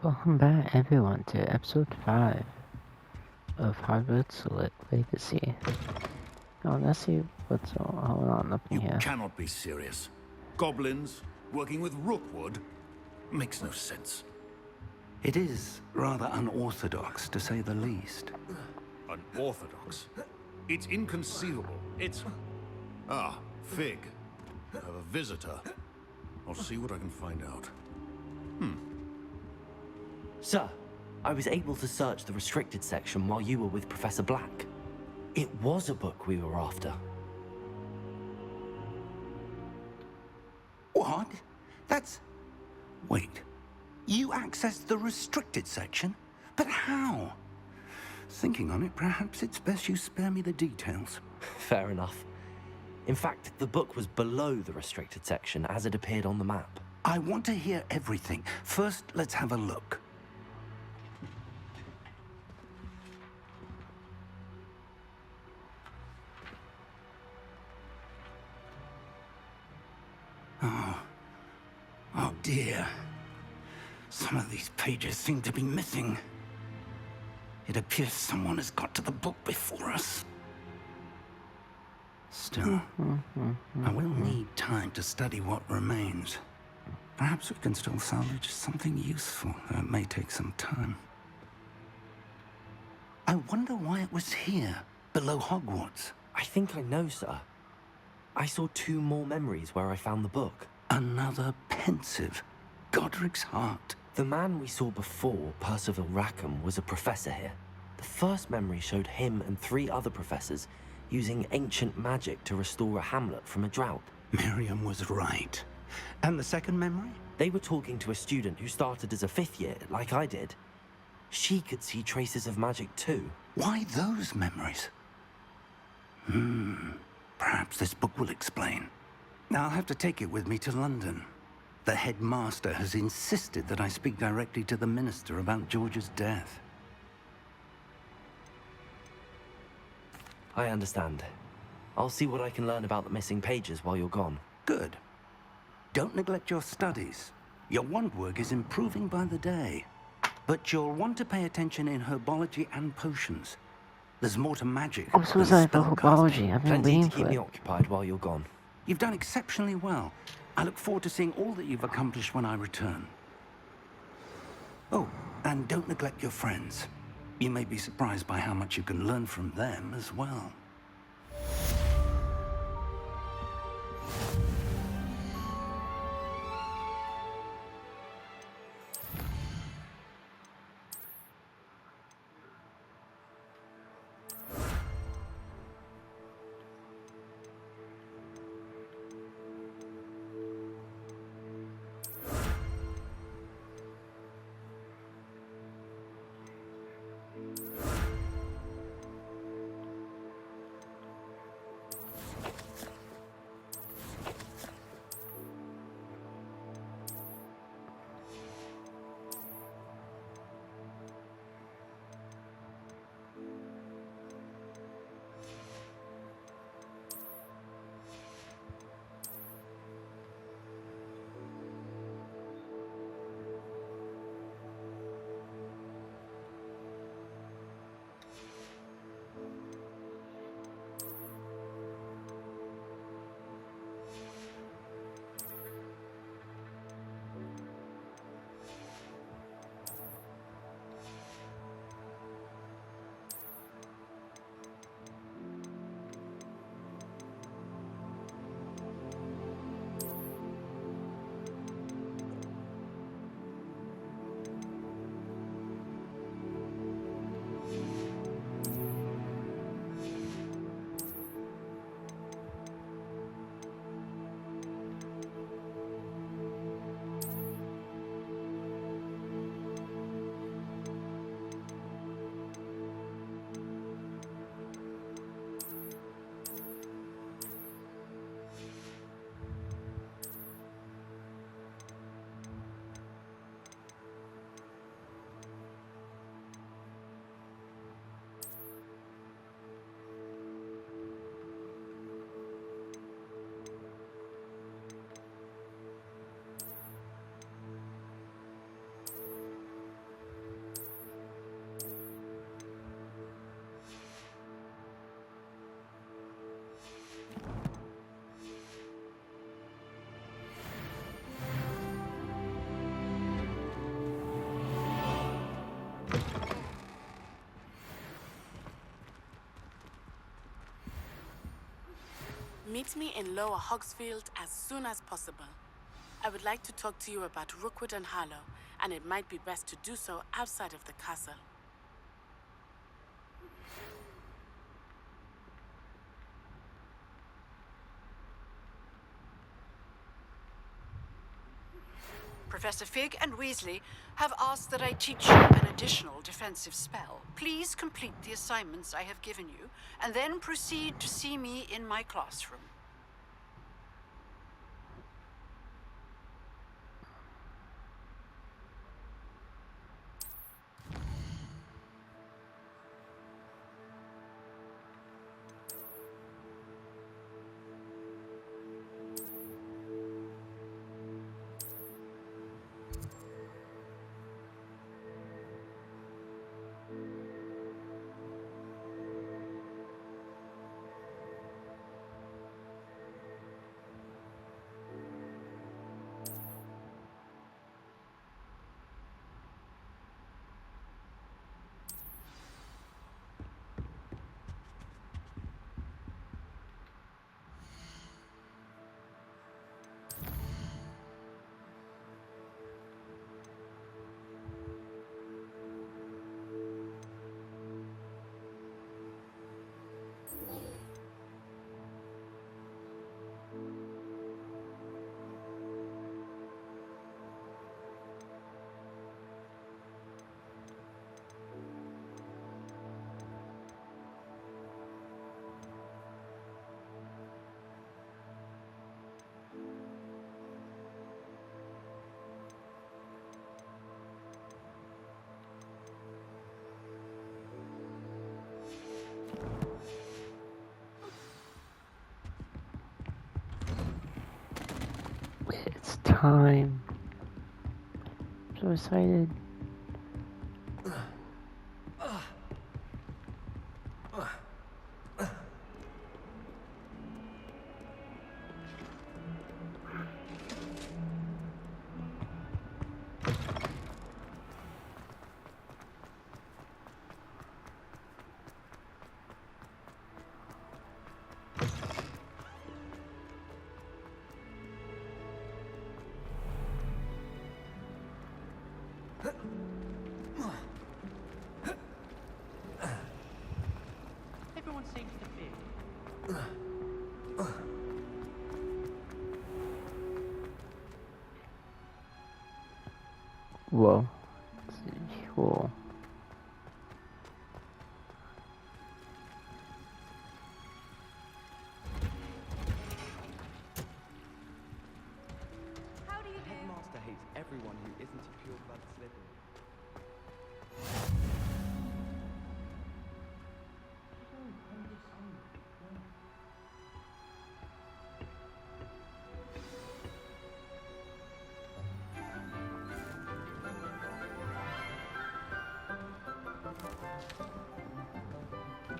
Welcome back, everyone, to episode 5 of Hogwarts Legacy. Oh, let's see what's going on up in You here. cannot be serious. Goblins working with Rookwood makes no sense. It is rather unorthodox, to say the least. Unorthodox. It's inconceivable. It's... Ah, Fig. I have a visitor. I'll see what I can find out. Sir, I was able to search the restricted section while you were with Professor Black. It was a book we were after. What? That's... Wait. You accessed the restricted section? But how? Thinking on it, perhaps it's best you spare me the details. Fair enough. In fact, the book was below the restricted section as it appeared on the map. I want to hear everything. First, let's have a look. Oh dear. Some of these pages seem to be missing. It appears someone has got to the book before us. Still, I will need time to study what remains. Perhaps we can still salvage something useful, though it may take some time. I wonder why it was here, below Hogwarts. I think I know, sir. I saw 2 more memories where I found the book. Another pensive. Godric's heart. The man we saw before, Percival Rackham, was a professor here. The first memory showed him and 3 other professors using ancient magic to restore a hamlet from a drought. Miriam was right. And the second memory? They were talking to a student who started as a 5th year, like I did. She could see traces of magic too. Why those memories? Perhaps this book will explain. Now I'll have to take it with me to London. The headmaster has insisted that I speak directly to the minister about George's death. I understand. I'll see what I can learn about the missing pages while you're gone. Good. Don't neglect your studies. Your wand work is improving by the day. But you'll want to pay attention in herbology and potions. There's more to magic. Oh, so it's like the herbology. I've been Plenty waiting to keep for me it. occupied while you're gone. You've done exceptionally well. I look forward to seeing all that you've accomplished when I return. Oh, and don't neglect your friends. You may be surprised by how much you can learn from them as well. Meet me in Lower Hogsfield as soon as possible. I would like to talk to you about Rookwood and Harlow, and it might be best to do so outside of the castle. Professor Fig and Weasley have asked that I teach you an additional defensive spell. Please complete the assignments I have given you, and then proceed to see me in my classroom. It's time. I'm so excited. Everyone seems to be. Whoa. Cool. How do you do? Headmaster hates everyone who isn't a pure-blood Slytherin.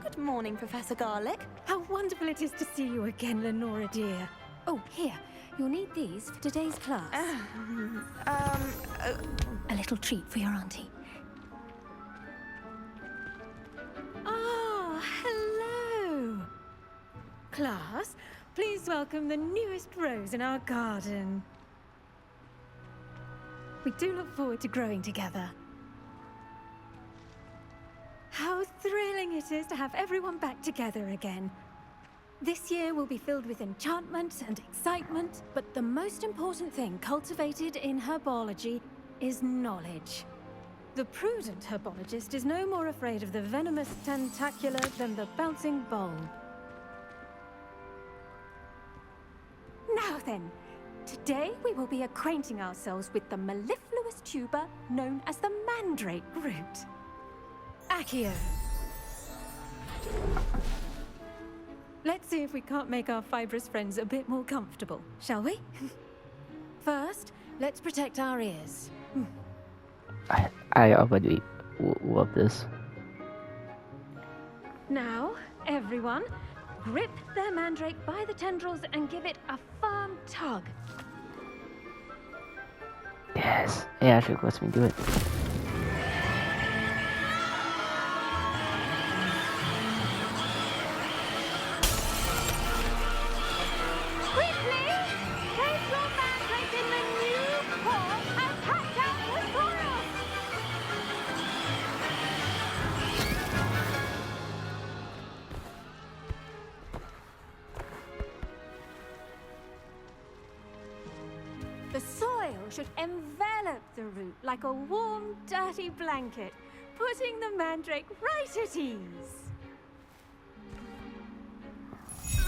Good morning, Professor Garlick. How wonderful it is to see you again, Lenora dear. Oh, here. You'll need these for today's class. A little treat for your auntie. Ah, hello. Class, please welcome the newest rose in our garden. We do look forward to growing together. How thrilling it is to have everyone back together again. This year will be filled with enchantment and excitement, but the most important thing cultivated in herbology is knowledge. The prudent herbologist is no more afraid of the venomous tentacula than the bouncing bulb. Now then, today we will be acquainting ourselves with the mellifluous tuber known as the mandrake root. Accio. Let's see if we can't make our fibrous friends a bit more comfortable, shall we? First, let's protect our ears. I already love this. Now, everyone, grip their mandrake by the tendrils and give it a firm tug. Yes, it actually lets me do it. The soil should envelop the root like a warm, dirty blanket, putting the mandrake right at ease.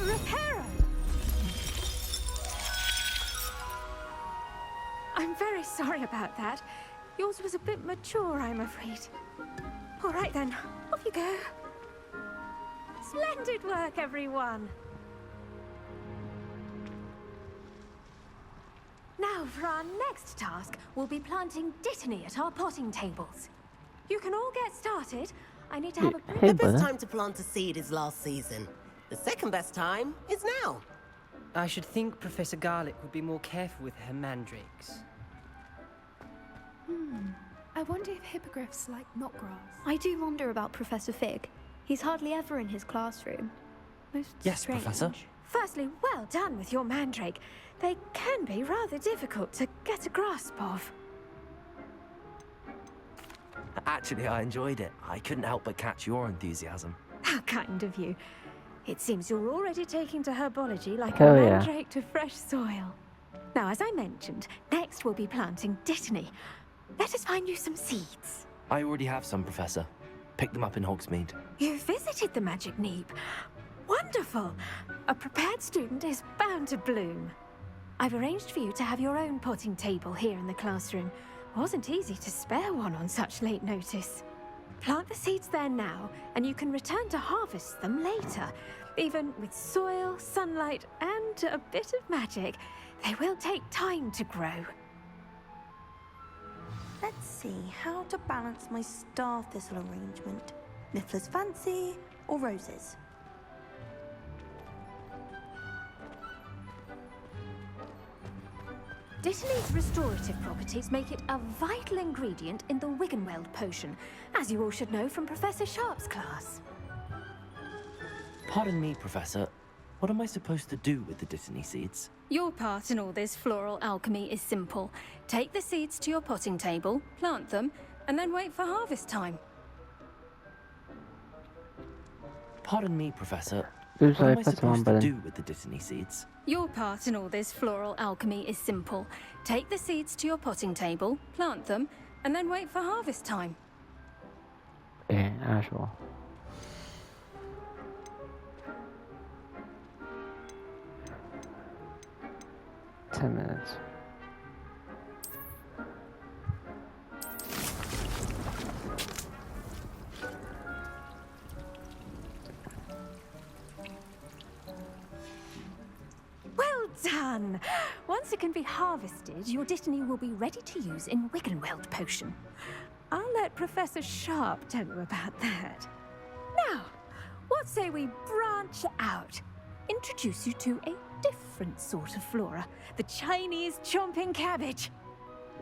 Reparo! I'm very sorry about that. Yours was a bit mature, I'm afraid. All right then, off you go. Splendid work, everyone. Now, for our next task, we'll be planting dittany at our potting tables. You can all get started. I need to have a brief... Hey, The best brother. time to plant a seed is last season. The second best time is now. I should think Professor Garlick would be more careful with her mandrakes. I wonder if hippogriffs like knotgrass. I do wonder about Professor Fig. He's hardly ever in his classroom. Most Yes, strange. Professor. Firstly, well done with your mandrake. They can be rather difficult to get a grasp of. Actually, I enjoyed it. I couldn't help but catch your enthusiasm. How kind of you. It seems you're already taking to herbology like Hell a yeah. mandrake to fresh soil. Now, as I mentioned, next we'll be planting dittany. Let us find you some seeds. I already have some, Professor. Picked them up in Hogsmeade. You visited the Magic Neep. Wonderful. A prepared student is bound to bloom. I've arranged for you to have your own potting table here in the classroom. Wasn't easy to spare one on such late notice. Plant the seeds there now, and you can return to harvest them later. Even with soil, sunlight, and a bit of magic, they will take time to grow. Let's see how to balance my star thistle arrangement. Niffler's fancy or roses? Dittany's restorative properties make it a vital ingredient in the Wiggenweld potion, as you all should know from Professor Sharp's class. Pardon me, Professor. What am I supposed to do with the dittany seeds? Your part in all this floral alchemy is simple. Take the seeds to your potting table, plant them, and then wait for harvest time. Pardon me, Professor. Oops, What I am I pressed the wrong supposed to button. do with the dittany seeds? Your part in all this floral alchemy is simple. Take the seeds to your potting table, plant them, and then wait for harvest time. Okay, actual. Ten minutes. Well done! Once it can be harvested, your dittany will be ready to use in Wiggenweld potion. I'll let Professor Sharp tell you about that. Now, what say we branch out? Introduce you to a different sort of flora, the Chinese chomping cabbage.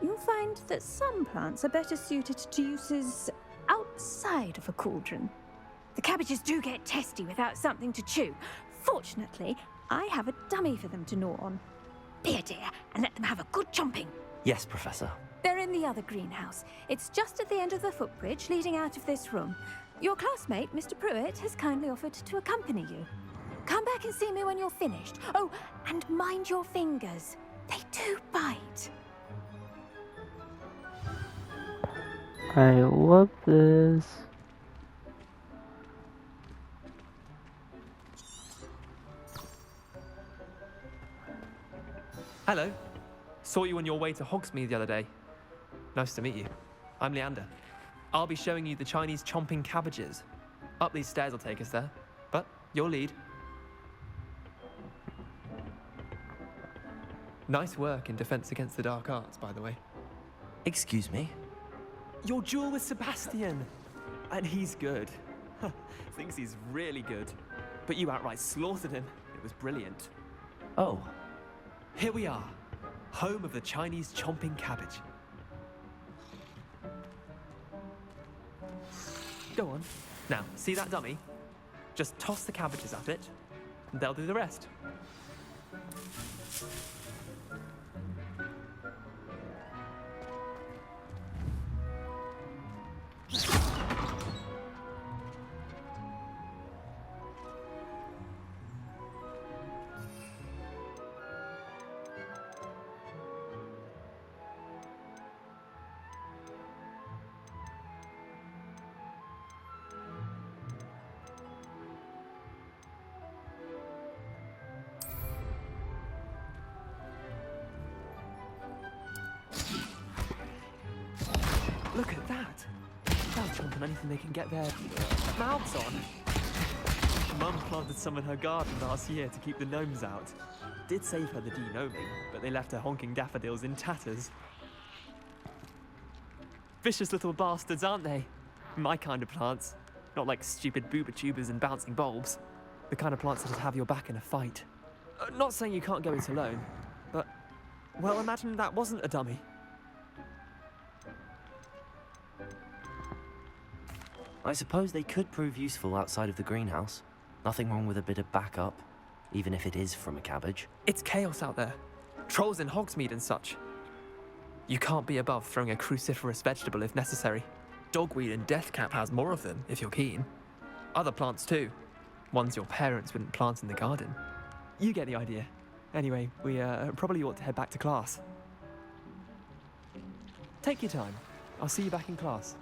You'll find that some plants are better suited to uses outside of a cauldron. The cabbages do get testy without something to chew. Fortunately, I have a dummy for them to gnaw on. Be a dear and let them have a good chomping. Yes, Professor. They're in the other greenhouse. It's just at the end of the footbridge leading out of this room. Your classmate, Mr. Pruitt, has kindly offered to accompany you. Come back and see me when you're finished. Oh, and mind your fingers. They do bite. I love this. Hello. Saw you on your way to Hogsmeade the other day. Nice to meet you. I'm Leander. I'll be showing you the Chinese chomping cabbages. Up these stairs will take us there. But your lead. Nice work in Defense Against the Dark Arts, by the way. Excuse me? Your duel with Sebastian. And he's good. Thinks he's really good. But you outright slaughtered him. It was brilliant. Oh, Here we are. Home of the Chinese chomping cabbage. Go on. Now, see that dummy? Just toss the cabbages at it, and they'll do the rest. Look at that. They'll chomp on anything they can get their mouths on. Mum planted some in her garden last year to keep the gnomes out. Did save her the de-gnoming, but they left her honking daffodils in tatters. Vicious little bastards, aren't they? My kind of plants. Not like stupid booba tubers and bouncing bulbs. The kind of plants that'll have your back in a fight. Not saying you can't go it alone, but, well, imagine that wasn't a dummy. I suppose they could prove useful outside of the greenhouse. Nothing wrong with a bit of backup, even if it is from a cabbage. It's chaos out there. Trolls in Hogsmeade and such. You can't be above throwing a cruciferous vegetable if necessary. Dogweed and deathcap has more of them, if you're keen. Other plants too. Ones your parents wouldn't plant in the garden. You get the idea. Anyway, we probably ought to head back to class. Take your time. I'll see you back in class.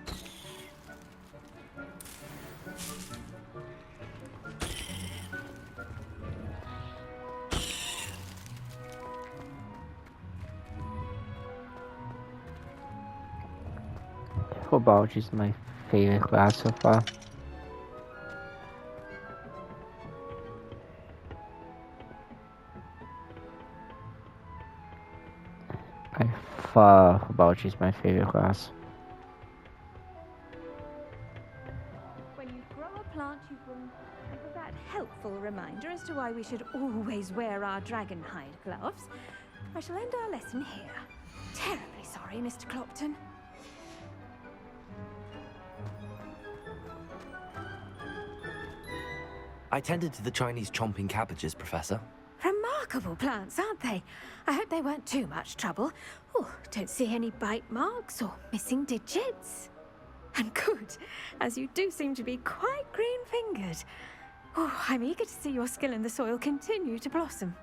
Biology is my favorite class so far. By far, biology is my favorite class. When you grow a plant, you will have that helpful reminder as to why we should always wear our dragon hide gloves. I shall end our lesson here. Terribly sorry, Mr. Clopton. I tended to the Chinese chomping cabbages, Professor. Remarkable plants, aren't they? I hope they weren't too much trouble. Oh, don't see any bite marks or missing digits. And good, as you do seem to be quite green-fingered. Oh, I'm eager to see your skill in the soil continue to blossom.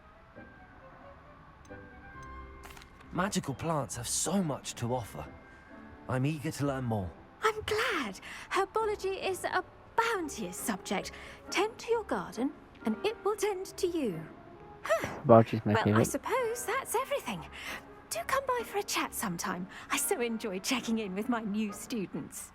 Magical plants have so much to offer. I'm eager to learn more. I'm glad. Herbology is a bounteous subject. Tend to your garden, and it will tend to you. Biology is my Well, I favorite. suppose that's everything. Do come by for a chat sometime. I so enjoy checking in with my new students.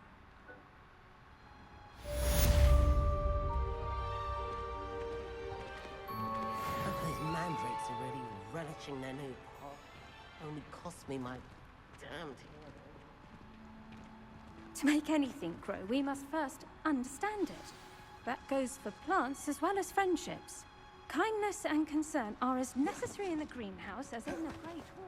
Those mandrakes are really relishing their new pot. Only cost me my damned head. To make anything grow, we must first understand it. That goes for plants as well as friendships. Kindness and concern are as necessary in the greenhouse as in the Great Hall.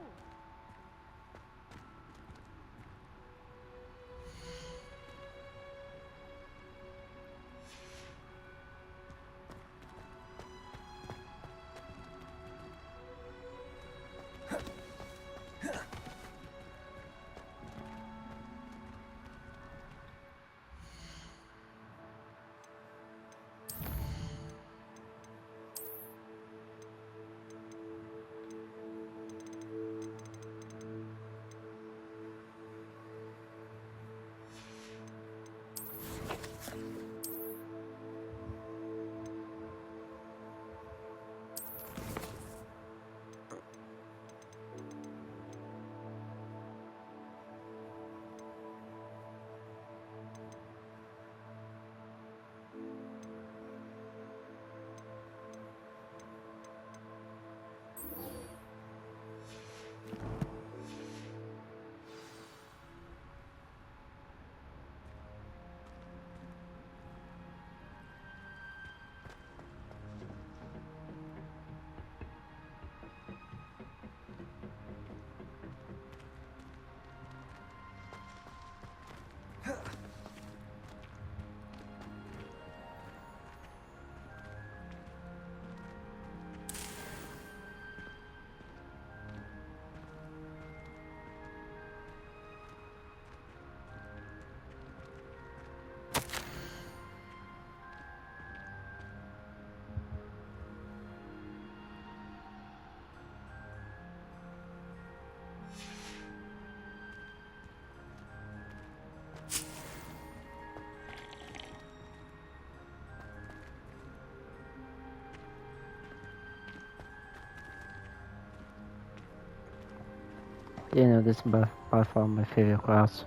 You know, this is by far my favorite class.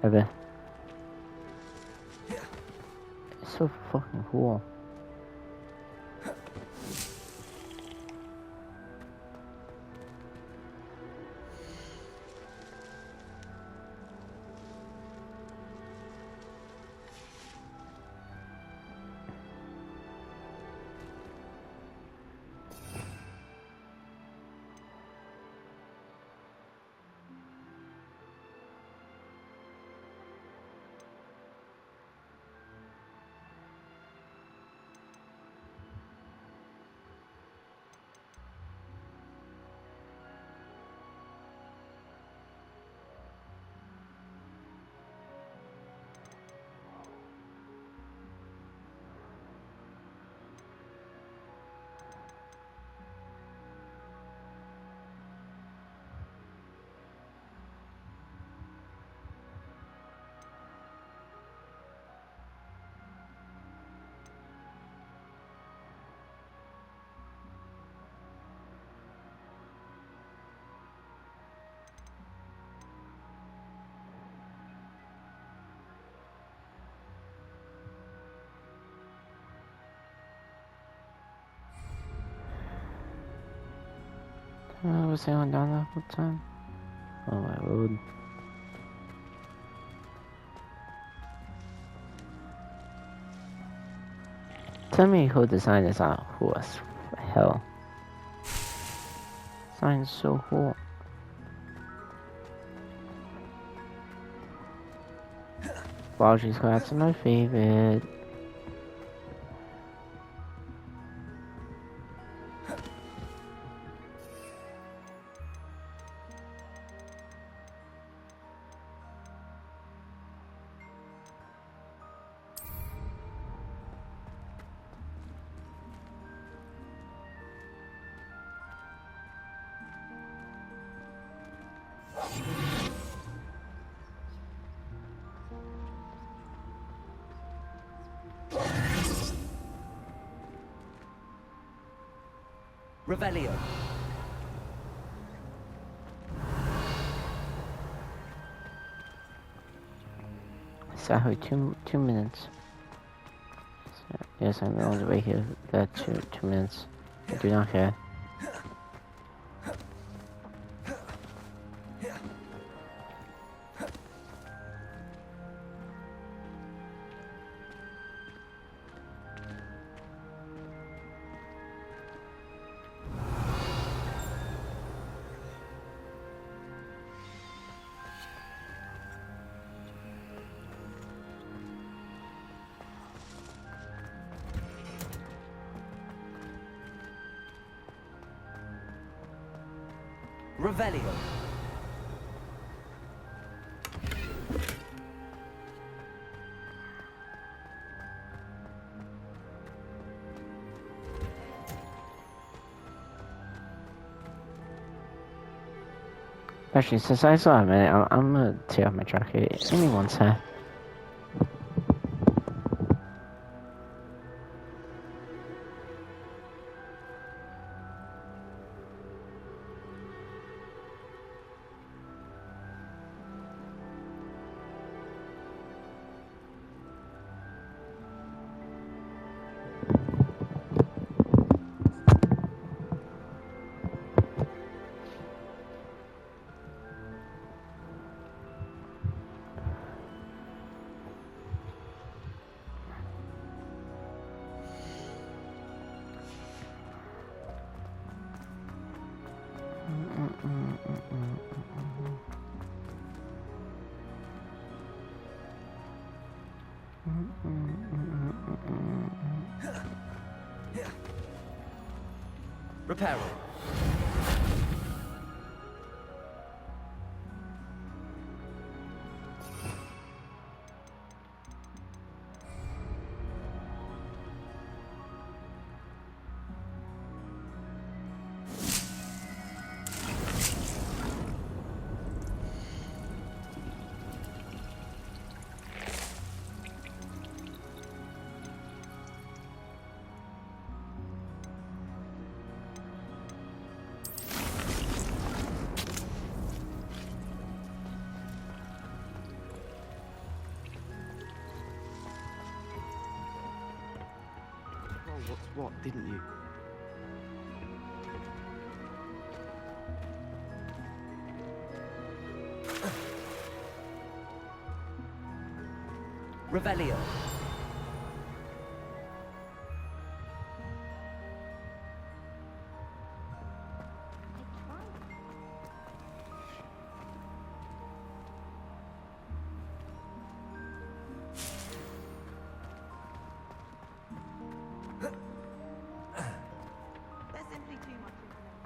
ever. It's so fucking cool. Was anyone down there all the time? Oh my lord. Tell me who designed this horse. For hell. Design's so cool. Balji's class are my favorite. Revelio. Exactly 2 minutes. So, yes, I'm on the way here. That 2 minutes. I do not care. Revelio. Actually, since I saw a minute, I'm gonna tear off my jacket. Give me 1 sec. Reparo. what's what, didn't you? Revelio. There's simply too much information.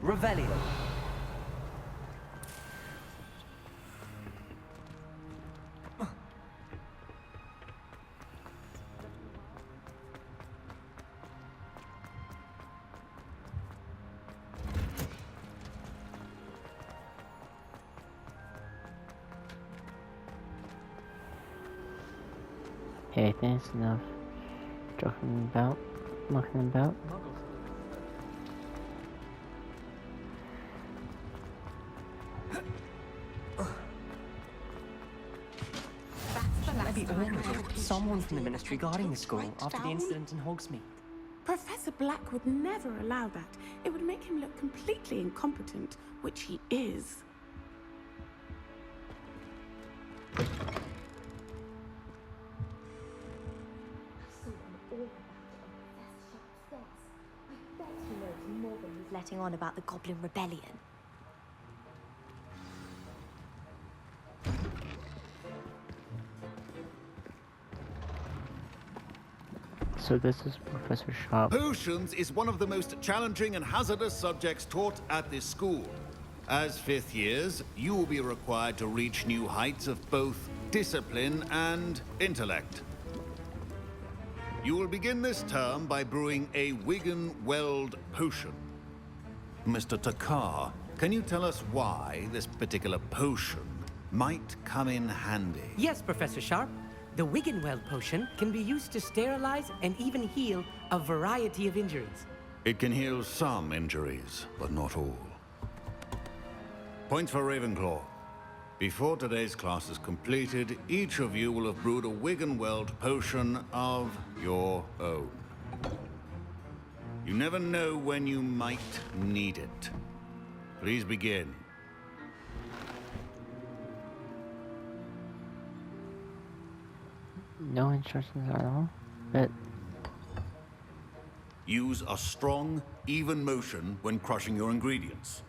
Revelio. Okay, thanks enough. Talking about, mucking about. Maybe Ormond, someone from the Ministry guarding the school after the incident in Hogsmeade. Professor Black would never allow that. It would make him look completely incompetent, which he is. Letting on about the Goblin Rebellion. So this is Professor Sharp. Potions is one of the most challenging and hazardous subjects taught at this school. As fifth years, you will be required to reach new heights of both discipline and intellect. You will begin this term by brewing a Wigan-Weld potion. Mr. Takar, can you tell us why this particular potion might come in handy? Yes, Professor Sharp. The Wiggenweld potion can be used to sterilize and even heal a variety of injuries. It can heal some injuries, but not all. Points for Ravenclaw. Before today's class is completed, each of you will have brewed a Wiggenweld potion of your own. You never know when you might need it. Please begin. No instructions at all, but use a strong, even motion when crushing your ingredients.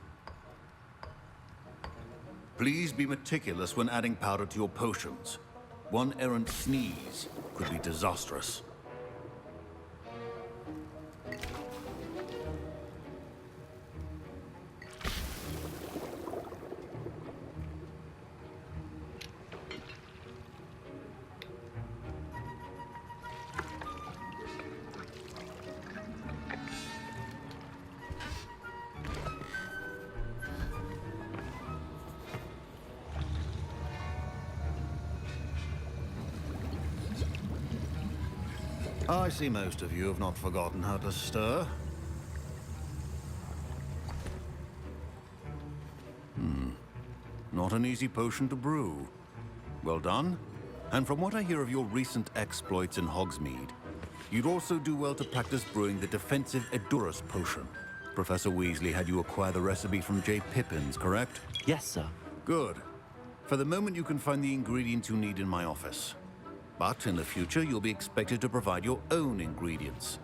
Please be meticulous when adding powder to your potions. One errant sneeze could be disastrous. I see most of you have not forgotten how to stir. Not an easy potion to brew. Well done. And from what I hear of your recent exploits in Hogsmeade, you'd also do well to practice brewing the defensive Edurus potion. Professor Weasley had you acquire the recipe from J. Pippin's, correct? Yes, sir. Good. For the moment, you can find the ingredients you need in my office. But in the future, you'll be expected to provide your own ingredients.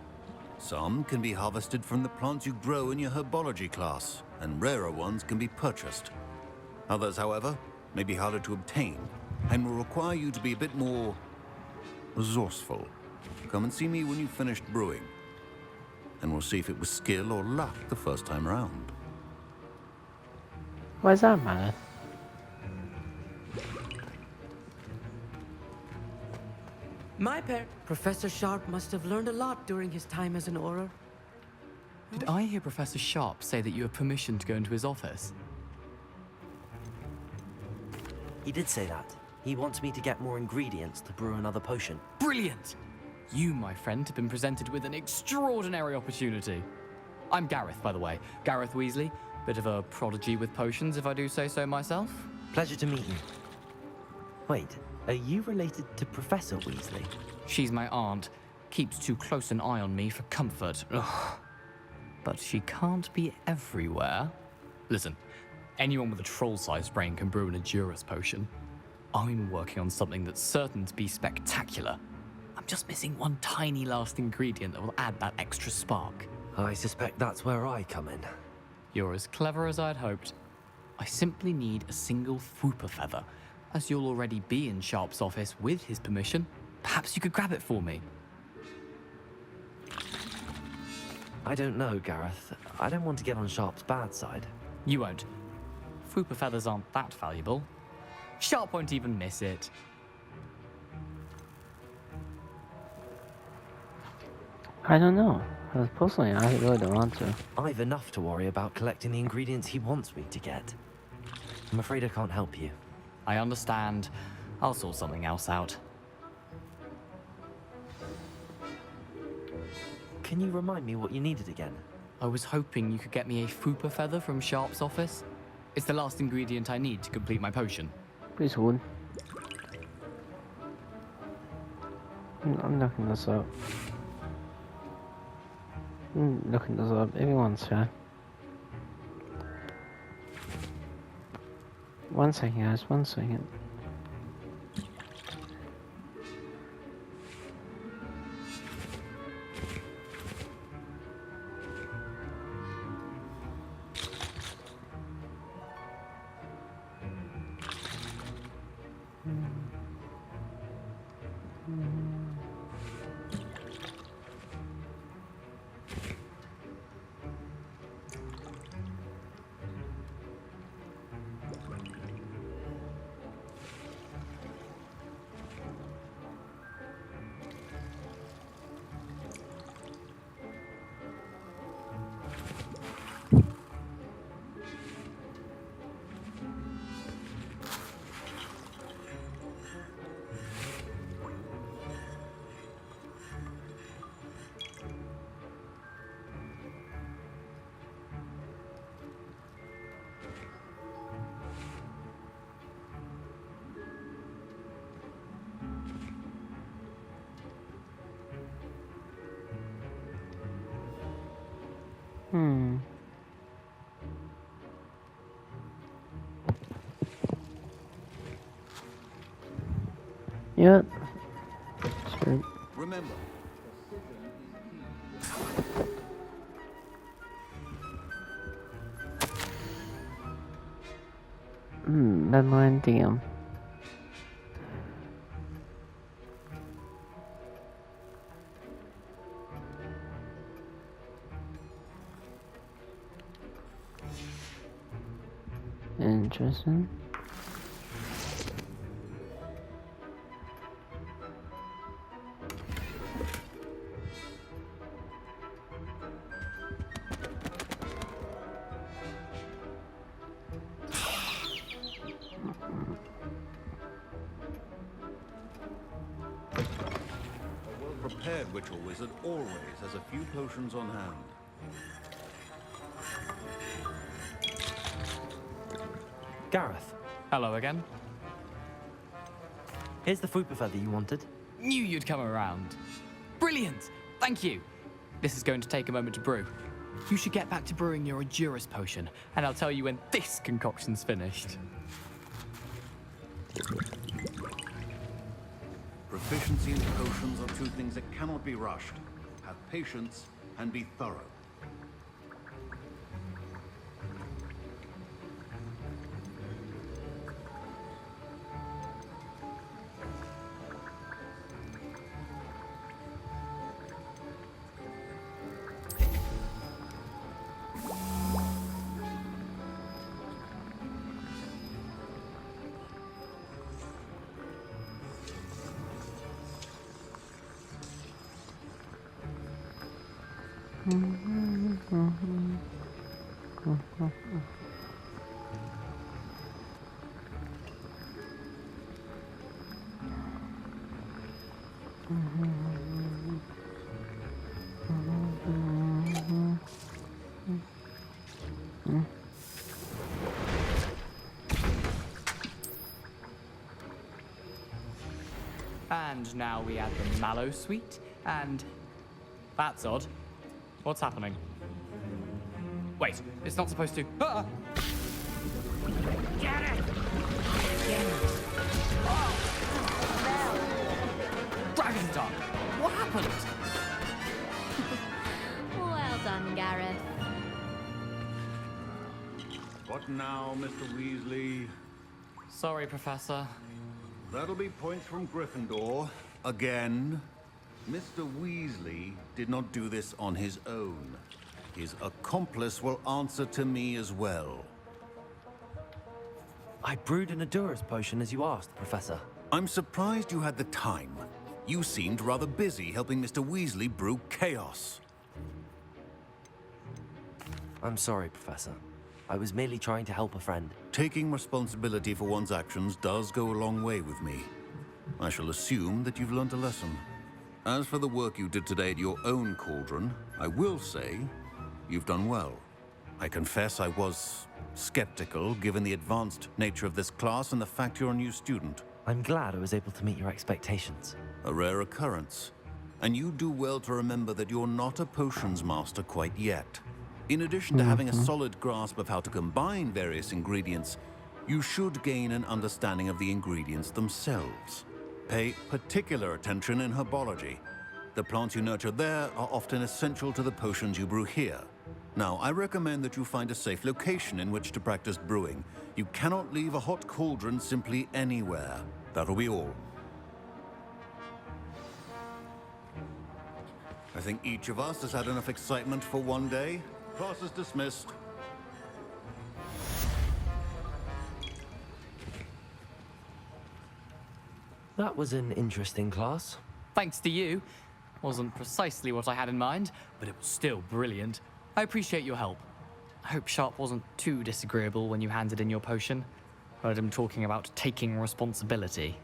Some can be harvested from the plants you grow in your herbology class, and rarer ones can be purchased. Others, however, may be harder to obtain, and will require you to be a bit more resourceful. Come and see me when you've finished brewing, and we'll see if it was skill or luck the first time around. why does that matter? Professor Sharp must have learned a lot during his time as an Auror. Did I hear Professor Sharp say that you have permission to go into his office? He did say that. He wants me to get more ingredients to brew another potion. Brilliant! You, my friend, have been presented with an extraordinary opportunity. I'm Gareth, by the way. Gareth Weasley. Bit of a prodigy with potions, if I do say so myself. Pleasure to meet you. Wait, are you related to Professor Weasley? She's my aunt. Keeps too close an eye on me for comfort. Ugh. But she can't be everywhere. Listen, anyone with a troll-sized brain can brew an Adurus potion. I'm working on something that's certain to be spectacular. I'm just missing one tiny last ingredient that will add that extra spark. I suspect that's where I come in. You're as clever as I'd hoped. I simply need a single Fwooper feather. As you'll already be in Sharp's office with his permission, perhaps you could grab it for me. I don't know, Gareth. I don't want to get on Sharp's bad side. You won't. Fwooper feathers aren't that valuable. Sharp won't even miss it. I don't know. Personally, I really don't want to. I've enough to worry about collecting the ingredients he wants me to get. I'm afraid I can't help you. I understand. I'll sort something else out. Can you remind me what you needed again? I was hoping you could get me a Fwooper feather from Sharp's office. It's the last ingredient I need to complete my potion. Please hold. I'm looking this up. Everyone's fair. 1 second, guys. 1 second. Yeah. Sure. Remember. Deadline DM. Interesting. Prepared ritual wizard always has a few potions on hand. Gareth. Hello again. Here's the Fwooper feather you wanted. Knew you'd come around. Brilliant! Thank you. This is going to take a moment to brew. You should get back to brewing your Adurus potion, and I'll tell you when this concoction's finished. Proficiency in potions are two things that cannot be rushed. Have patience and be thorough. And now we add the mallow sweet, and... That's odd. What's happening? Wait, it's not supposed to... Ah! Get it! Dragon's Dark! What happened? Well done, Gareth. What now, Mr. Weasley? Sorry, Professor. That'll be points from Gryffindor. Again. Mr. Weasley did not do this on his own. His accomplice will answer to me as well. I brewed an Adurus potion as you asked, Professor. I'm surprised you had the time. You seemed rather busy helping Mr. Weasley brew chaos. I'm sorry, Professor. I was merely trying to help a friend. Taking responsibility for one's actions does go a long way with me. I shall assume that you've learned a lesson. As for the work you did today at your own cauldron, I will say you've done well. I confess I was skeptical, given the advanced nature of this class and the fact you're a new student. I'm glad I was able to meet your expectations. A rare occurrence. And you do well to remember that you're not a potions master quite yet. In addition to having a solid grasp of how to combine various ingredients, you should gain an understanding of the ingredients themselves. Pay particular attention in herbology. The plants you nurture there are often essential to the potions you brew here. Now, I recommend that you find a safe location in which to practice brewing. You cannot leave a hot cauldron simply anywhere. That'll be all. I think each of us has had enough excitement for one day. Class is dismissed. That was an interesting class. Thanks to you. Wasn't precisely what I had in mind, but it was still brilliant. I appreciate your help. I hope Sharp wasn't too disagreeable when you handed in your potion. Heard him talking about taking responsibility.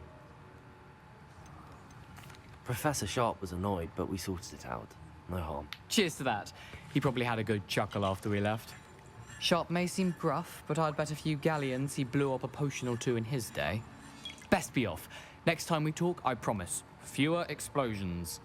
Professor Sharp was annoyed, but we sorted it out. No harm. Cheers to that. He probably had a good chuckle after we left. Sharp may seem gruff, but I'd bet a few galleons he blew up a potion or two in his day. Best be off. Next time we talk, I promise, fewer explosions.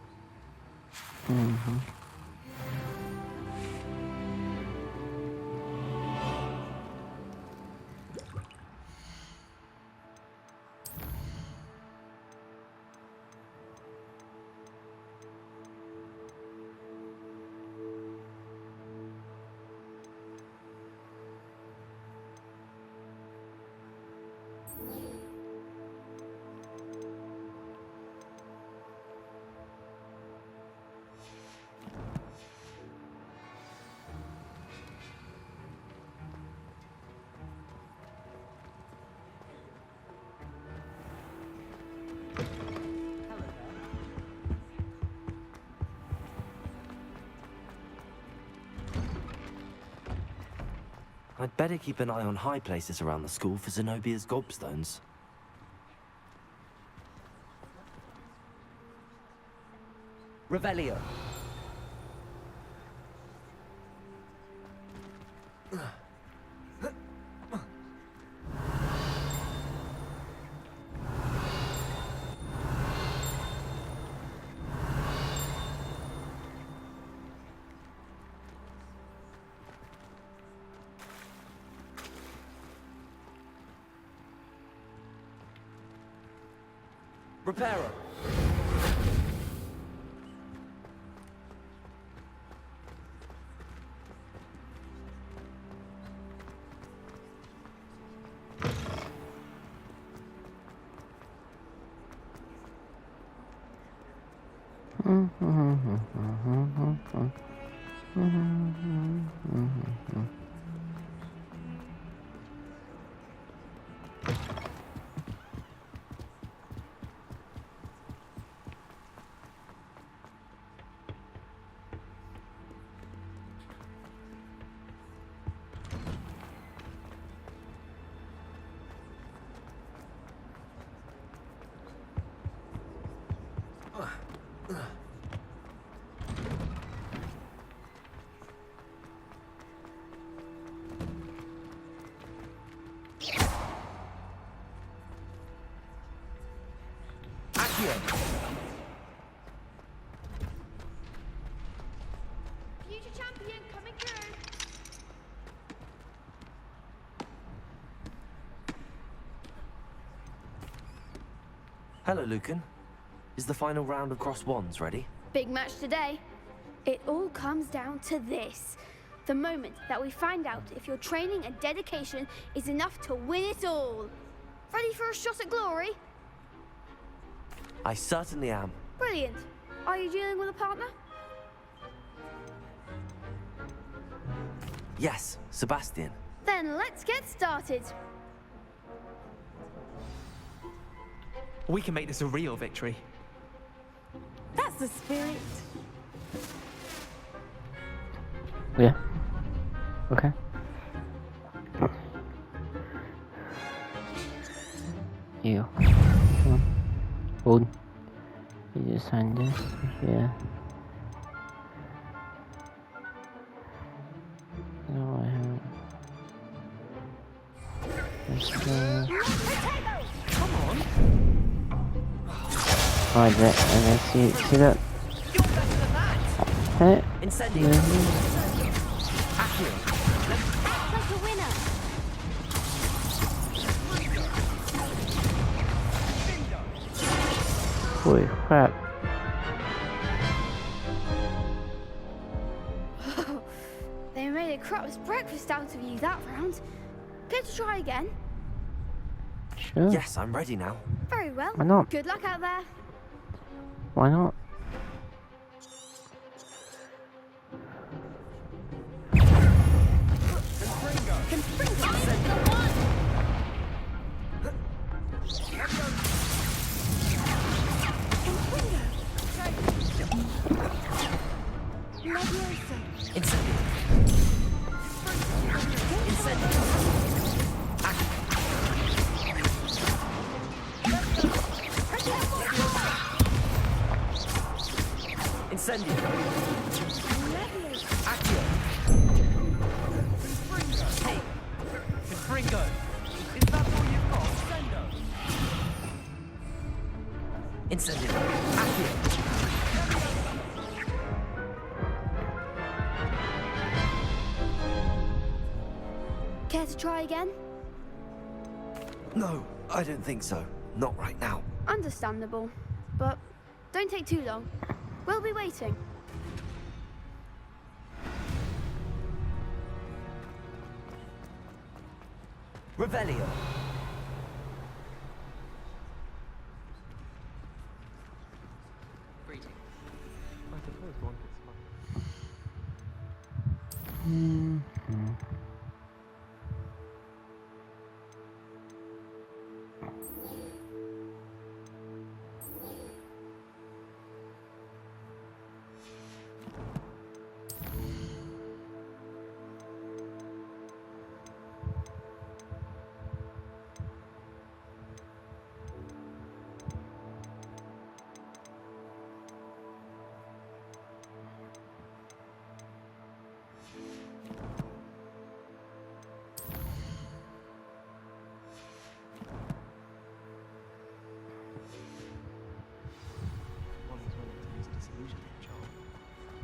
I'd better keep an eye on high places around the school for Zenobia's gobstones. Revelio. Reparo. Future champion coming through. Hello, Lucan. Is the final round of cross wands ready? Big match today. It all comes down to this. The moment that we find out if your training and dedication is enough to win it all. Ready for a shot at glory? I certainly am. Brilliant. Are you dealing with a partner? Yes, Sebastian. Then let's get started. We can make this a real victory. That's the spirit. Yeah. Okay. You. Come on. Hold. You just signed this. Yeah. No, I haven't. Come on. Oh, I did see that? You're better than that. Hey. Incendio. Act like a winner. Holy crap. They made a crap's breakfast out of you that round. Care to try again? Sure. Yes, I'm ready now. Very well. Why not? Good luck out there. Why not? Incendio. Hey, Confringo. Is that all you've got? Sendo. Incendio. Care to try again? No, I don't think so. Not right now. Understandable. But don't take too long. We'll be waiting. Revelio. Greeting. I suppose one could smile.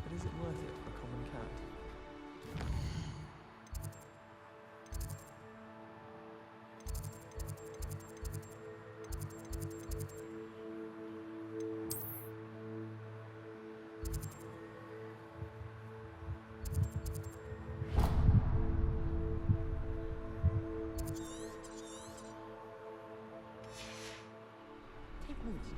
But is it worth it for a common cat? Take notes.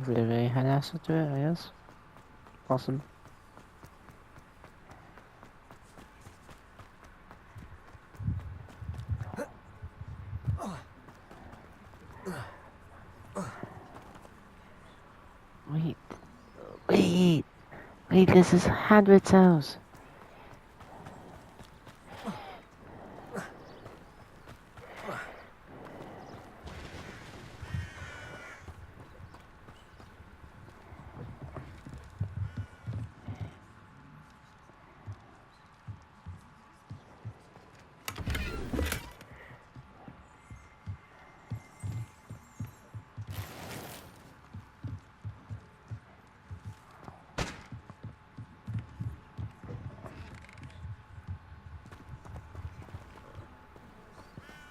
Really had answer to it, I guess. Awesome. Wait, this is Hagrid's house.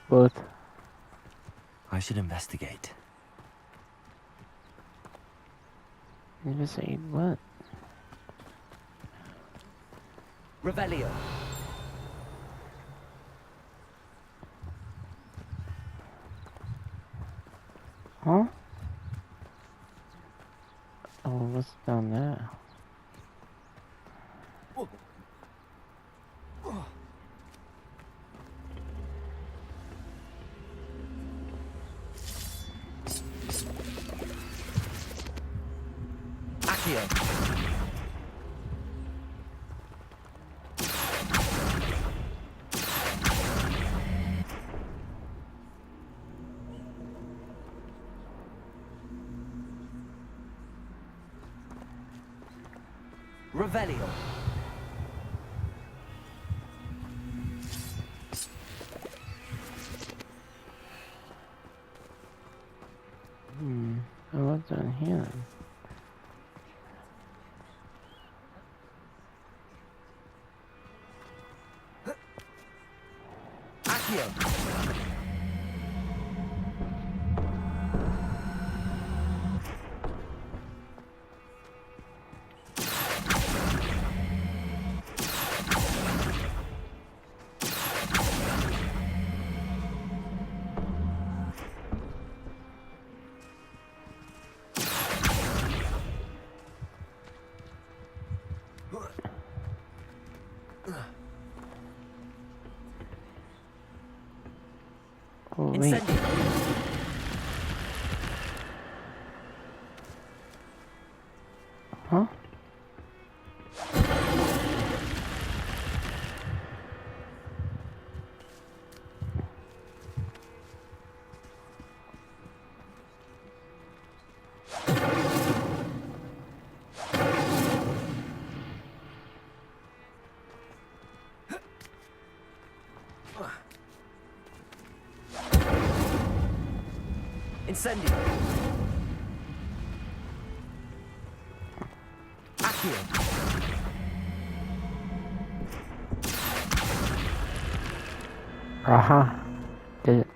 Both. I should investigate. Investigate what? Revelio. Huh? Oh, what's down there? Revelio. Oh, what's down here? Oh, wait. Huh? Incendio. Accio. Aha. Did it.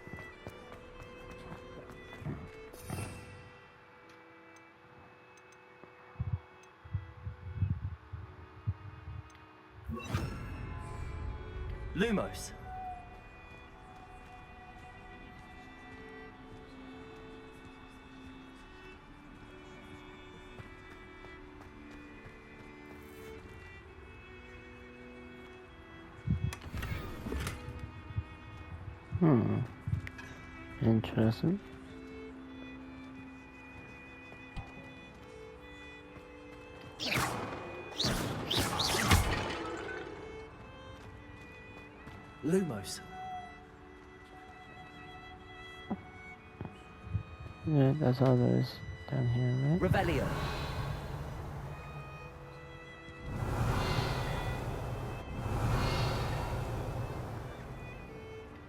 Lumos. Interesting. Lumos. Yeah, that's all there is down here, right? Revelio.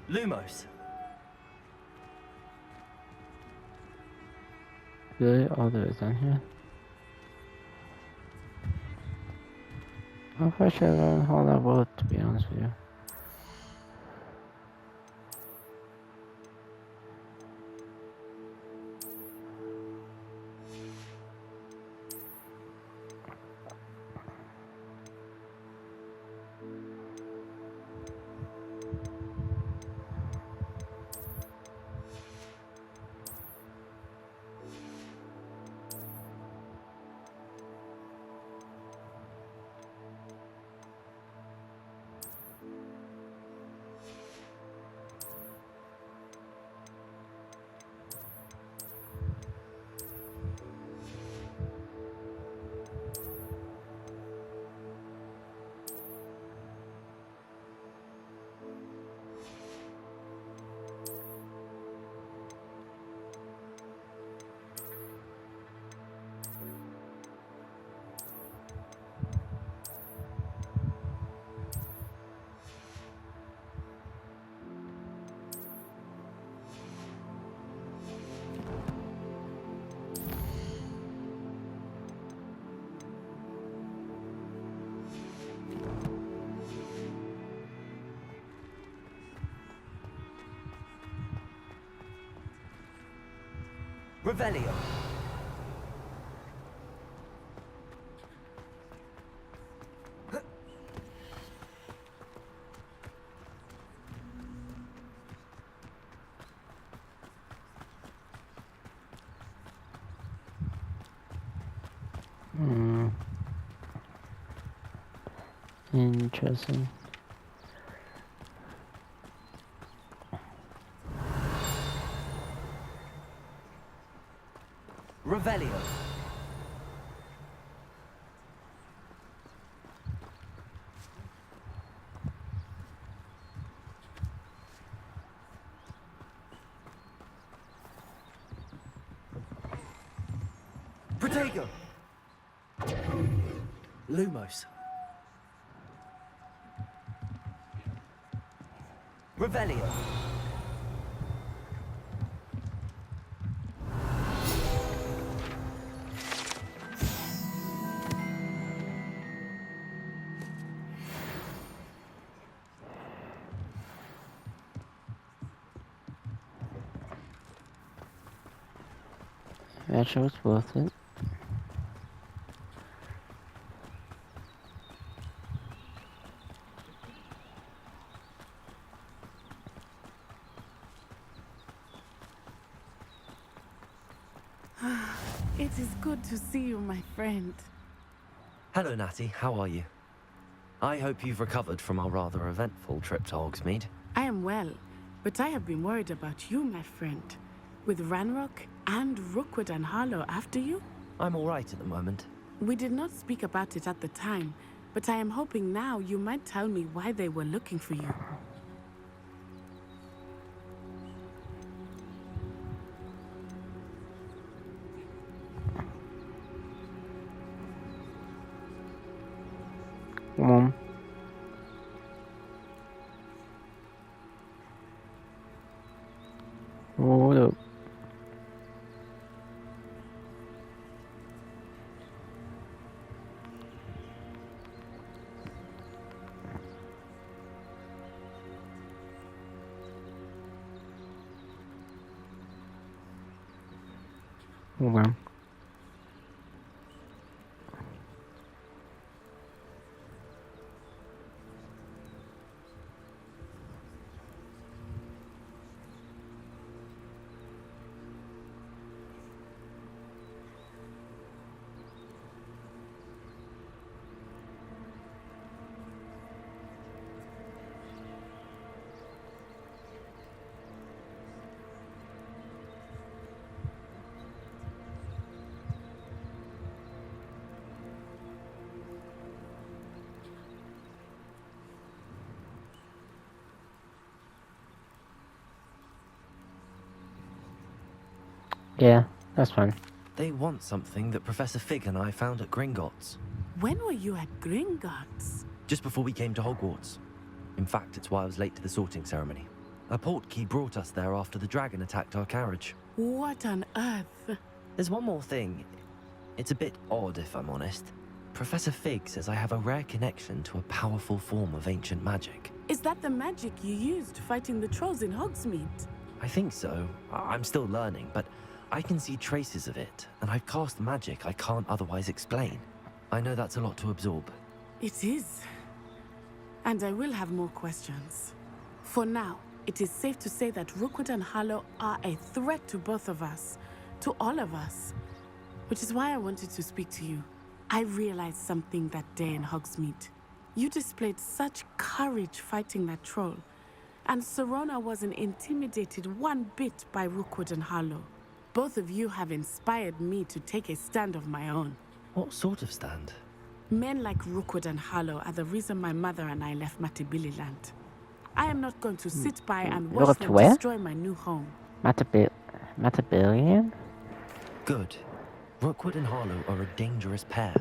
Lumos. Really? All there is down here? I should learn all that world, to be honest with you. Revelio. Interesting. Revelio. Protego. Lumos. Revelio. That sure was worth it. It is good to see you, my friend. Hello, Natty. How are you? I hope you've recovered from our rather eventful trip to Hogsmeade. I am well, but I have been worried about you, my friend. With Ranrock and Rookwood and Harlow after you? I'm all right at the moment. We did not speak about it at the time, but I am hoping now you might tell me why they were looking for you. Come on. Hold up. Hold on. Yeah, that's fine. They want something that Professor Fig and I found at Gringotts. When were you at Gringotts? Just before we came to Hogwarts. In fact, it's why I was late to the sorting ceremony. A portkey brought us there after the dragon attacked our carriage. What on earth? There's one more thing. It's a bit odd, if I'm honest. Professor Fig says I have a rare connection to a powerful form of ancient magic. Is that the magic you used fighting the trolls in Hogsmeade? I think so. I'm still learning, but I can see traces of it, and I've cast magic I can't otherwise explain. I know that's a lot to absorb. It is. And I will have more questions. For now, it is safe to say that Rookwood and Harlow are a threat to both of us. To all of us. Which is why I wanted to speak to you. I realized something that day in Hogsmeade. You displayed such courage fighting that troll. And Serona wasn't intimidated one bit by Rookwood and Harlow. Both of you have inspired me to take a stand of my own. What sort of stand? Men like Rookwood and Harlow are the reason my mother and I left Matabeleland. I am not going to sit by and watch them destroy my new home. Matabeleland? Good. Rookwood and Harlow are a dangerous pair.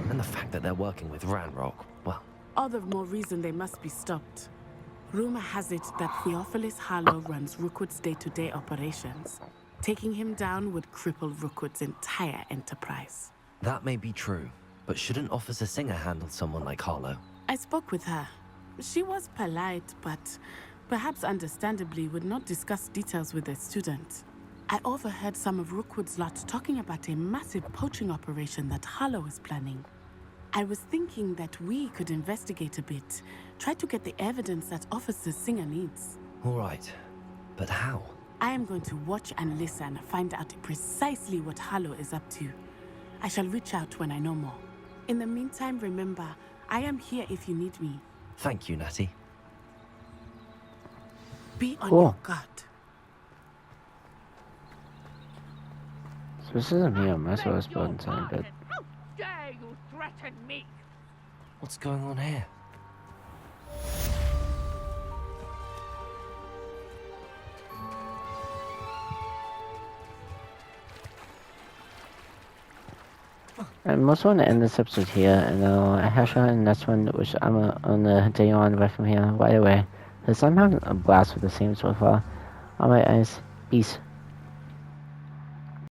And the fact that they're working with Ranrock, well... All the more reason they must be stopped. Rumor has it that Theophilus Harlow runs Rookwood's day-to-day operations. Taking him down would cripple Rookwood's entire enterprise. That may be true, but shouldn't Officer Singer handle someone like Harlow? I spoke with her. She was polite, but perhaps understandably would not discuss details with a student. I overheard some of Rookwood's lot talking about a massive poaching operation that Harlow is planning. I was thinking that we could investigate a bit, try to get the evidence that Officer Singer needs. All right, but how? I am going to watch and listen, find out precisely what Harlow is up to. I shall reach out when I know more. In the meantime, remember, I am here if you need me. Thank you, Natty. Be on your guard. So this isn't me, I'm supposed to button something, but... How dare you threaten me? What's going on here? I most want to end this episode here, and I'll hash out in the next one, which I'm on the day on right from here, right away. Because I'm having a blast with the scene so far. Alright guys, peace.